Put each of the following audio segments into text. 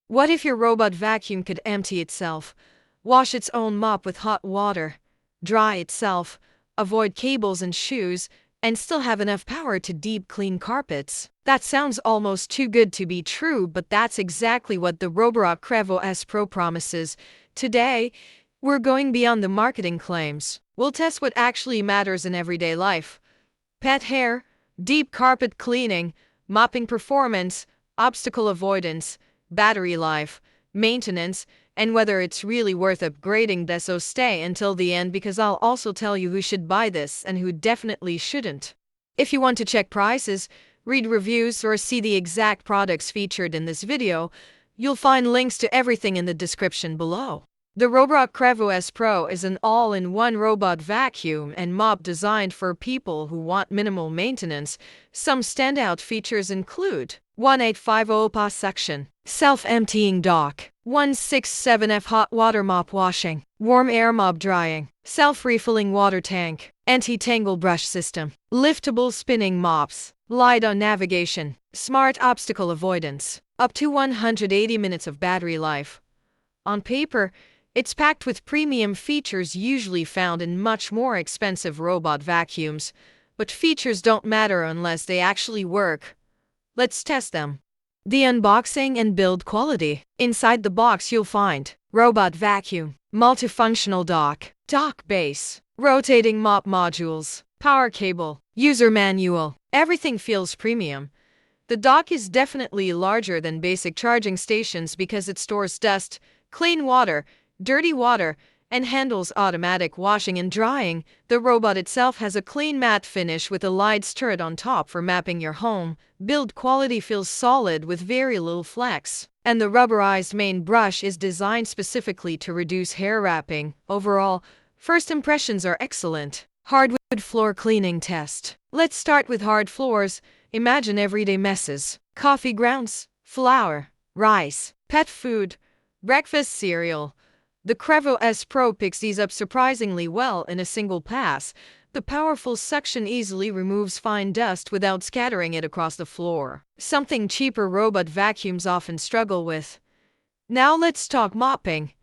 What if your robot vacuum could empty itself, wash its own mop with hot water, dry itself, avoid cables and shoes, and still have enough power to deep clean carpets? That sounds almost too good to be true, but that's exactly what the Roborock Qrevo S Pro promises. Today, we're going beyond the marketing claims. We'll test what actually matters in everyday life. Pet hair, deep carpet cleaning, mopping performance, obstacle avoidance, battery life, maintenance, and whether it's really worth upgrading this. So stay until the end, because I'll also tell you who should buy this and who definitely shouldn't. If you want to check prices, read reviews, or see the exact products featured in this video, you'll find links to everything in the description below. The Roborock Qrevo S Pro is an all-in-one robot vacuum and mop designed for people who want minimal maintenance. Some standout features include 1850 PA suction, self-emptying dock, 167F hot water mop washing, warm air mop drying, self-refilling water tank, anti-tangle brush system, liftable spinning mops, light-on navigation, smart obstacle avoidance, up to 180 minutes of battery life. On paper, it's packed with premium features usually found in much more expensive robot vacuums, but features don't matter unless they actually work. Let's test them. The unboxing and build quality. Inside the box you'll find robot vacuum, multifunctional dock base, rotating mop modules, power cable, user manual. Everything feels premium. The dock is definitely larger than basic charging stations because it stores dust, clean water, dirty water, and handles automatic washing and drying. The robot itself has a clean matte finish with a light turret on top for mapping your home. Build quality feels solid with very little flex. And the rubberized main brush is designed specifically to reduce hair wrapping. Overall, first impressions are excellent. Hardwood floor cleaning test. Let's start with hard floors. Imagine everyday messes. Coffee grounds, flour, rice, pet food, breakfast cereal. The Qrevo S Pro picks these up surprisingly well in a single pass. The powerful suction easily removes fine dust without scattering it across the floor, something cheaper robot vacuums often struggle with. Now let's talk mopping.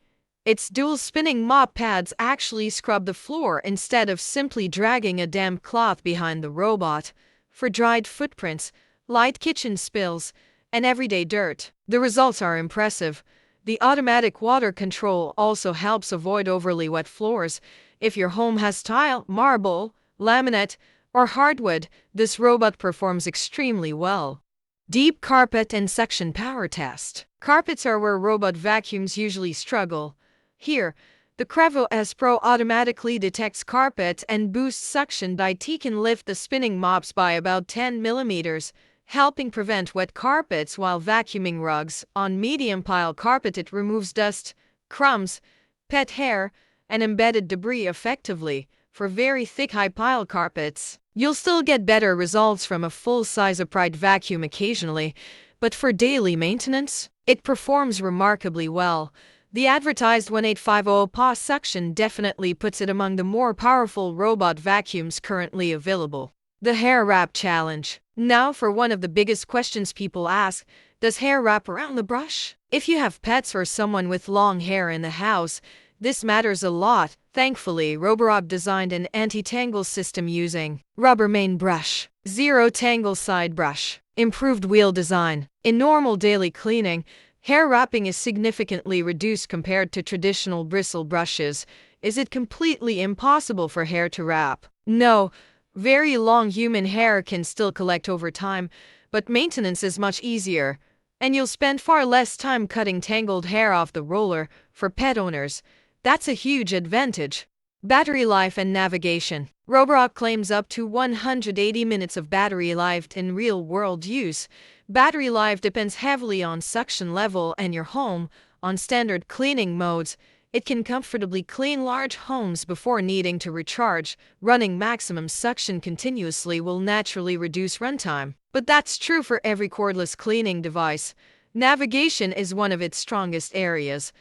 Its dual spinning mop pads actually scrub the floor instead of simply dragging a damp cloth behind the robot. For dried footprints, light kitchen spills, and everyday dirt, the results are impressive. The automatic water control also helps avoid overly wet floors. If your home has tile, marble, laminate, or hardwood, this robot performs extremely well. Deep carpet and suction power test. Carpets are where robot vacuums usually struggle. Here, the Qrevo S Pro automatically detects carpet and boosts suction. It can lift the spinning mops by about 10 millimeters, helping prevent wet carpets while vacuuming rugs. On medium pile carpet, it removes dust, crumbs, pet hair, and embedded debris effectively. For very thick high pile carpets, you'll still get better results from a full-size upright vacuum occasionally, but for daily maintenance, it performs remarkably well. The advertised 1850 PA suction definitely puts it among the more powerful robot vacuums currently available. The hair wrap challenge. Now for one of the biggest questions people ask, does hair wrap around the brush? If you have pets or someone with long hair in the house, this matters a lot. Thankfully, Roborock designed an anti-tangle system using rubber main brush, zero tangle side brush, improved wheel design. In normal daily cleaning, hair wrapping is significantly reduced compared to traditional bristle brushes. Is it completely impossible for hair to wrap? No. Very long human hair can still collect over time, but maintenance is much easier, and you'll spend far less time cutting tangled hair off the roller. For pet owners, that's a huge advantage. Battery life and navigation. Roborock claims up to 180 minutes of battery life in real-world use. Battery life depends heavily on suction level and your home. On standard cleaning modes, it can comfortably clean large homes before needing to recharge. Running maximum suction continuously will naturally reduce runtime, but that's true for every cordless cleaning device. Navigation is one of its strongest areas.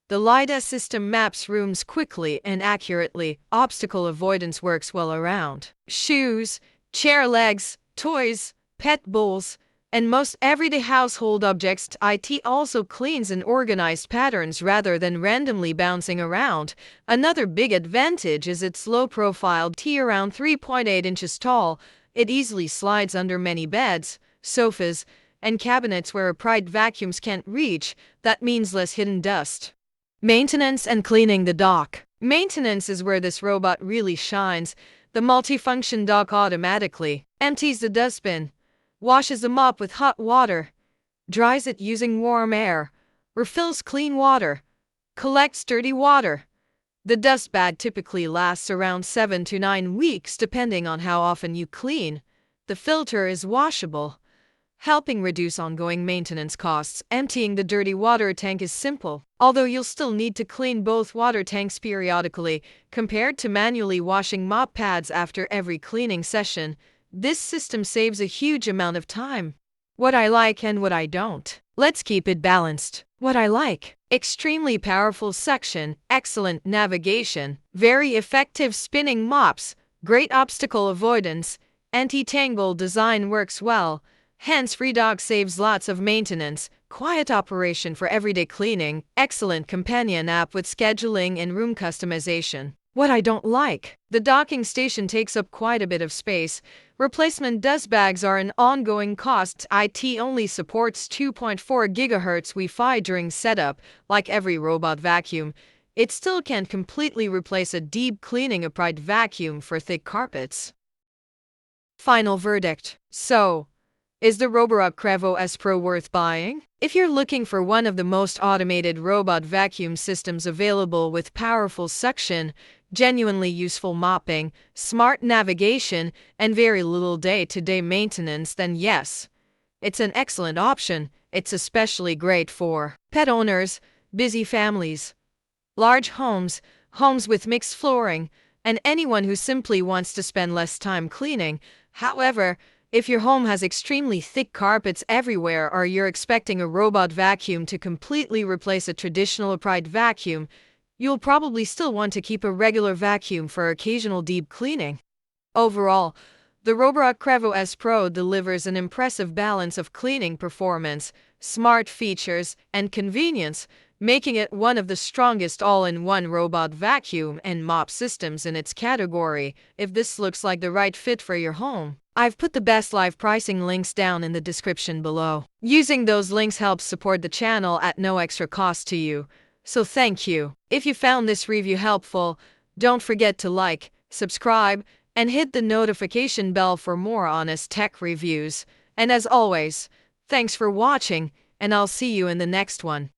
The LiDAR system maps rooms quickly and accurately. Obstacle avoidance works well around shoes, chair legs, toys, pet bowls, And most everyday household objects, it also cleans in organized patterns rather than randomly bouncing around. Another big advantage is its low profile T, around 3.8 inches tall. It easily slides under many beds, sofas, and cabinets where upright vacuums can't reach. That means less hidden dust. Maintenance and cleaning the dock. Maintenance is where this robot really shines. The multifunction dock automatically empties the dustbin, washes the mop with hot water, dries it using warm air, refills clean water, collects dirty water. The dust bag typically lasts around 7 to 9 weeks depending on how often you clean. The filter is washable, helping reduce ongoing maintenance costs. Emptying the dirty water tank is simple, although you'll still need to clean both water tanks periodically. Compared to manually washing mop pads after every cleaning session, this system saves a huge amount of time. What I like and what I don't. Let's keep it balanced. What I like: extremely powerful suction, excellent navigation, very effective spinning mops, great obstacle avoidance, anti-tangle design works well, hands-free dock saves lots of maintenance, quiet operation for everyday cleaning, excellent companion app with scheduling and room customization. What I don't like: the docking station takes up quite a bit of space. Replacement dust bags are an ongoing cost. It only supports 2.4 GHz Wi-Fi during setup. Like every robot vacuum, it still can't completely replace a deep cleaning upright vacuum for thick carpets. Final verdict. So, is the Roborock Qrevo S Pro worth buying? If you're looking for one of the most automated robot vacuum systems available with powerful suction, genuinely useful mopping, smart navigation, and very little day-to-day maintenance, then yes, it's an excellent option. It's especially great for pet owners, busy families, large homes, homes with mixed flooring, and anyone who simply wants to spend less time cleaning. However, if your home has extremely thick carpets everywhere, or you're expecting a robot vacuum to completely replace a traditional upright vacuum, you'll probably still want to keep a regular vacuum for occasional deep cleaning. Overall, the Roborock Qrevo S Pro delivers an impressive balance of cleaning performance, smart features, and convenience, making it one of the strongest all-in-one robot vacuum and mop systems in its category. If this looks like the right fit for your home, I've put the best live pricing links down in the description below. Using those links helps support the channel at no extra cost to you, so thank you. If you found this review helpful, don't forget to like, subscribe, and hit the notification bell for more honest tech reviews. And as always, thanks for watching, and I'll see you in the next one.